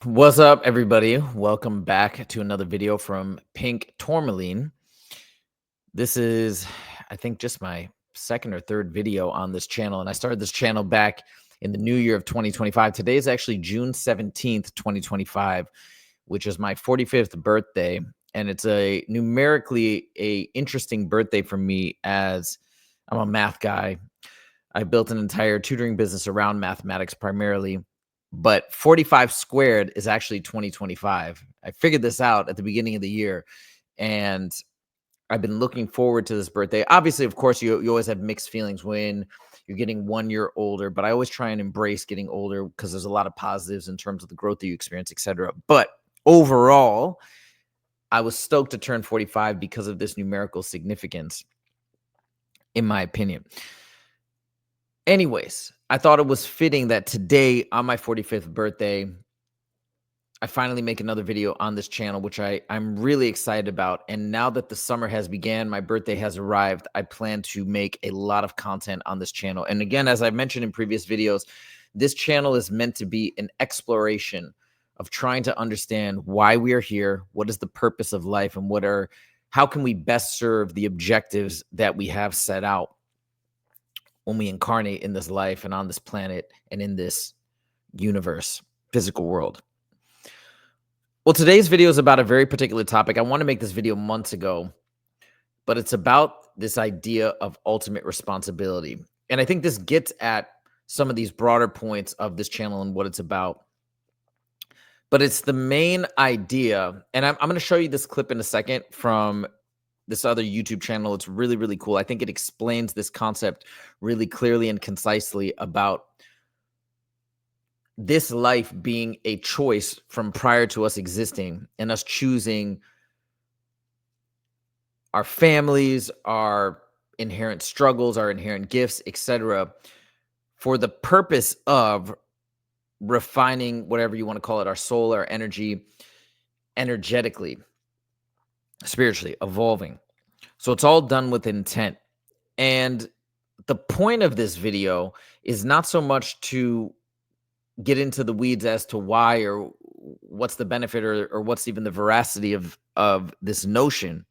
What's up, everybody? Welcome back to another video from Pink Tourmaline. This is, I think, just my second or third video on this channel, and I started this channel back in the new year of 2025. Today is actually June 17th, 2025, which is my 45th birthday, and it's a numerically a interesting birthday for me as I'm a math guy. I built an entire tutoring business around mathematics primarily, but 45 squared is actually 2025. I figured this out at the beginning of the year, and I've been looking forward to this birthday. Obviously, of course, you always have mixed feelings when you're getting 1 year older, but I always try and embrace getting older because there's a lot of positives in terms of the growth that you experience, etc. But overall, I was stoked to turn 45 because of this numerical significance, in my opinion. Anyways, I thought it was fitting that today on my 45th birthday, I finally make another video on this channel, which I'm really excited about. And now that the summer has began, my birthday has arrived, I plan to make a lot of content on this channel. And again, as I mentioned in previous videos, this channel is meant to be an exploration of trying to understand why we are here, what is the purpose of life, and how can we best serve the objectives that we have set out when we incarnate in this life and on this planet and in this universe, physical world. Well, today's video is about a very particular topic. I want to make this video months ago, but it's about this idea of ultimate responsibility. And I think this gets at some of these broader points of this channel and what it's about. But it's the main idea. And I'm going to show you this clip in a second from this other YouTube channel. It's really, really cool. I think it explains this concept really clearly and concisely about this life being a choice from prior to us existing and us choosing our families, our inherent struggles, our inherent gifts, etc., for the purpose of refining whatever you want to call it, our soul, our energy, energetically, spiritually, evolving. So it's all done with intent. And the point of this video is not so much to get into the weeds as to why or what's the benefit or what's even the veracity of this notion,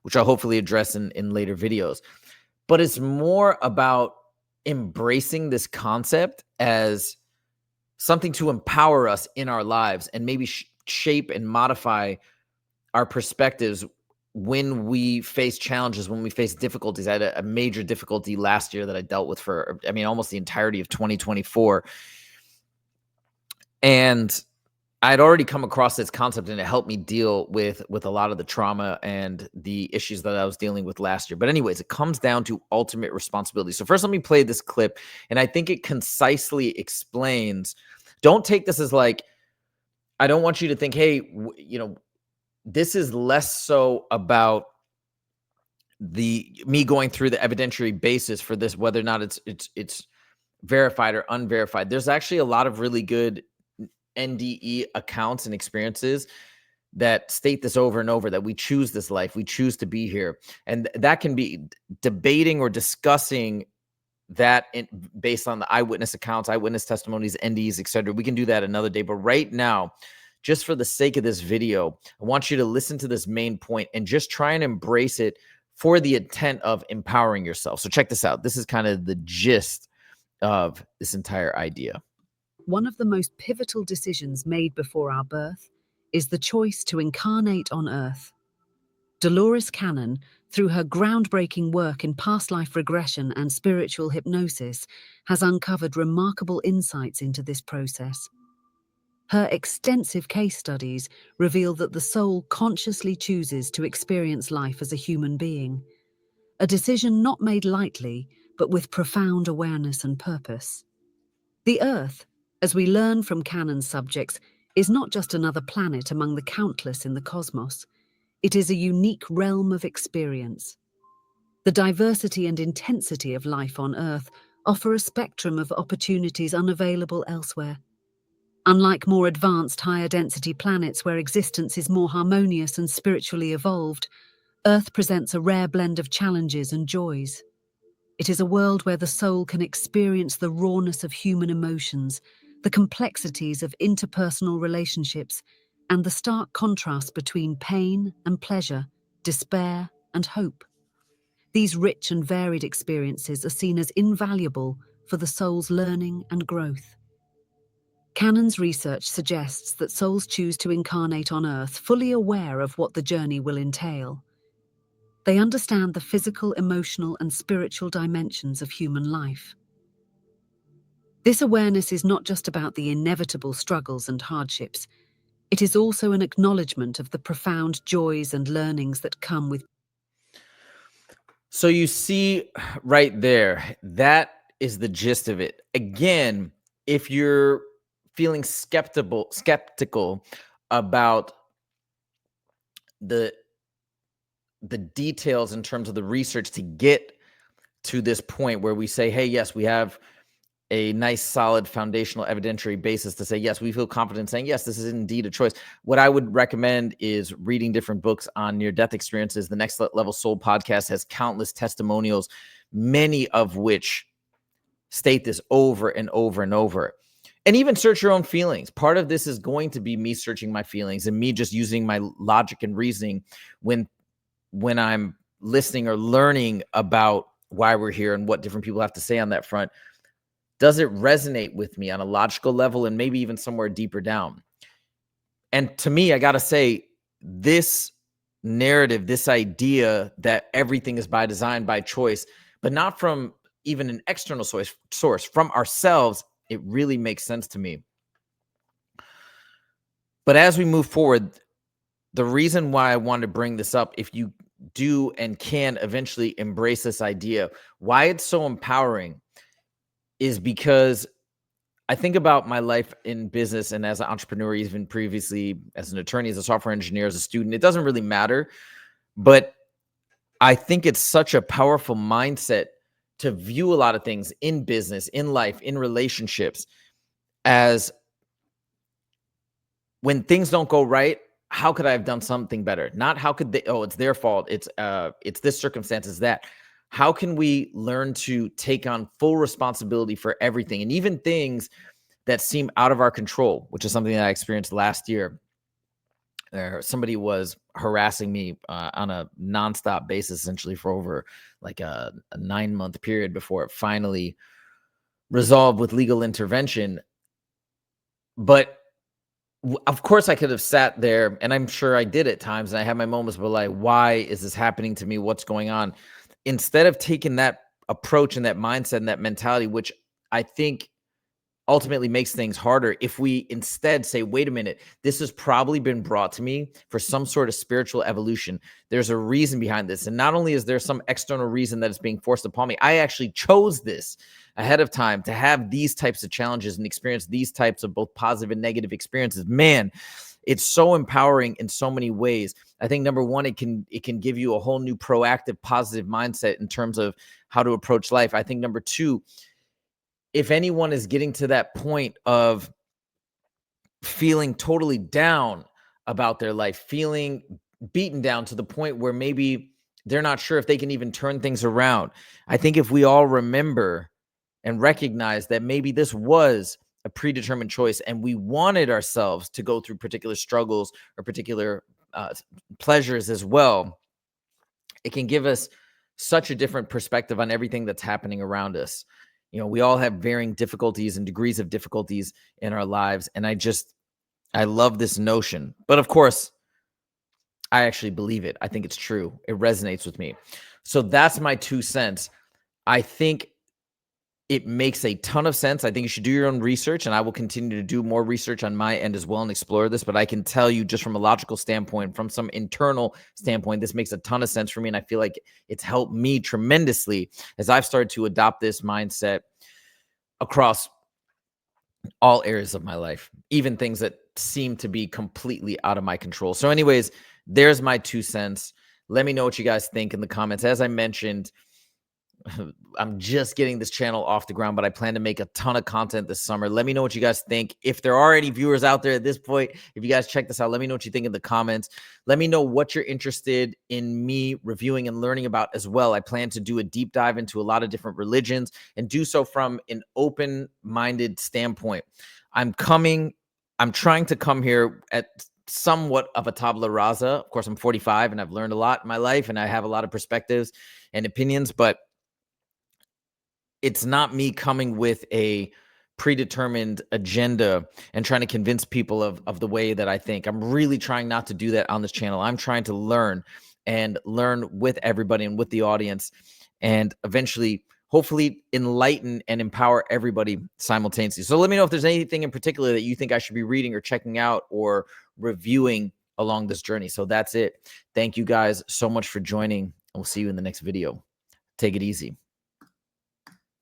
which I'll hopefully address in later videos. But it's more about embracing this concept as something to empower us in our lives and maybe shape and modify our perspectives when we face challenges, when we face difficulties. I had a major difficulty last year that I dealt with for, almost the entirety of 2024. And I'd already come across this concept, and it helped me deal with a lot of the trauma and the issues that I was dealing with last year. But anyways, it comes down to ultimate responsibility. So first, let me play this clip, and I think it concisely explains. Don't take this as like, I don't want you to think, hey, this is less so about me going through the evidentiary basis for this, whether or not it's verified or unverified. There's actually a lot of really good NDE accounts and experiences that state this over and over, that we choose this life, we choose to be here. And that can be debating or discussing that based on the eyewitness accounts, eyewitness testimonies, NDEs, etc. We can do that another day. But right now, just for the sake of this video, I want you to listen to this main point and just try and embrace it for the intent of empowering yourself. So check this out. This is kind of the gist of this entire idea. One of the most pivotal decisions made before our birth is the choice to incarnate on Earth. Dolores Cannon, through her groundbreaking work in past life regression and spiritual hypnosis, has uncovered remarkable insights into this process. Her extensive case studies reveal that the soul consciously chooses to experience life as a human being, a decision not made lightly, but with profound awareness and purpose. The Earth, as we learn from Cannon's subjects, is not just another planet among the countless in the cosmos. It is a unique realm of experience. The diversity and intensity of life on Earth offer a spectrum of opportunities unavailable elsewhere. Unlike more advanced, higher-density planets where existence is more harmonious and spiritually evolved, Earth presents a rare blend of challenges and joys. It is a world where the soul can experience the rawness of human emotions, the complexities of interpersonal relationships, and the stark contrast between pain and pleasure, despair and hope. These rich and varied experiences are seen as invaluable for the soul's learning and growth. Canon's research suggests that souls choose to incarnate on Earth fully aware of what the journey will entail. They understand the physical, emotional, and spiritual dimensions of human life. This awareness is not just about the inevitable struggles and hardships, it is also an acknowledgement of the profound joys and learnings that come with. So you see right there, that is the gist of it. Again, if you're feeling skeptical about the the details in terms of the research to get to this point where we say, hey, yes, we have a nice, solid, foundational evidentiary basis to say, yes, we feel confident saying, yes, this is indeed a choice. What I would recommend is reading different books on near-death experiences. The Next Level Soul podcast has countless testimonials, many of which state this over and over and over. And even search your own feelings. Part of this is going to be me searching my feelings and me just using my logic and reasoning when I'm listening or learning about why we're here and what different people have to say on that front. Does it resonate with me on a logical level and maybe even somewhere deeper down? And to me, I got to say, this narrative, this idea that everything is by design, by choice, but not from even an external source, from ourselves, it really makes sense to me. But as we move forward, the reason why I want to bring this up, if you do and can eventually embrace this idea, why it's so empowering is because I think about my life in business and as an entrepreneur, even previously as an attorney, as a software engineer, as a student. It doesn't really matter, but I think it's such a powerful mindset to view a lot of things in business, in life, in relationships as when things don't go right, how could I have done something better? Not how could they, oh, it's their fault. It's this circumstance, is that. How can we learn to take on full responsibility for everything and even things that seem out of our control, which is something that I experienced last year. Somebody was harassing me on a nonstop basis, essentially for over like a 9-month period before it finally resolved with legal intervention. But of course, I could have sat there, and I'm sure I did at times, and I had my moments where like, why is this happening to me? What's going on? Instead of taking that approach and that mindset and that mentality, which I think ultimately makes things harder, if we instead say, wait a minute, this has probably been brought to me for some sort of spiritual evolution. There's a reason behind this. And not only is there some external reason that is being forced upon me, I actually chose this ahead of time to have these types of challenges and experience these types of both positive and negative experiences. Man, it's so empowering in so many ways. I think number one, it can give you a whole new proactive, positive mindset in terms of how to approach life. I think number two, if anyone is getting to that point of feeling totally down about their life, feeling beaten down to the point where maybe they're not sure if they can even turn things around, I think if we all remember and recognize that maybe this was a predetermined choice and we wanted ourselves to go through particular struggles or particular pleasures as well, it can give us such a different perspective on everything that's happening around us. You know, we all have varying difficulties and degrees of difficulties in our lives. And I love this notion. But of course, I actually believe it. I think it's true. It resonates with me. So that's my 2 cents. I think it makes a ton of sense. I think you should do your own research, and I will continue to do more research on my end as well and explore this. But I can tell you just from a logical standpoint, from some internal standpoint, this makes a ton of sense for me. And I feel like it's helped me tremendously as I've started to adopt this mindset across all areas of my life, even things that seem to be completely out of my control. So anyways, there's my 2 cents. Let me know what you guys think in the comments. As I mentioned, I'm just getting this channel off the ground, but I plan to make a ton of content this summer. Let me know what you guys think. If there are any viewers out there at this point, if you guys check this out, let me know what you think in the comments. Let me know what you're interested in me reviewing and learning about as well. I plan to do a deep dive into a lot of different religions and do so from an open-minded standpoint. I'm trying to come here at somewhat of a tabula rasa. Of course, I'm 45 and I've learned a lot in my life and I have a lot of perspectives and opinions, but it's not me coming with a predetermined agenda and trying to convince people of the way that I think. I'm really trying not to do that on this channel. I'm trying to learn and learn with everybody and with the audience, and eventually hopefully enlighten and empower everybody simultaneously. So let me know if there's anything in particular that you think I should be reading or checking out or reviewing along this journey. So that's it. Thank you guys so much for joining, and we'll see you in the next video. Take it easy.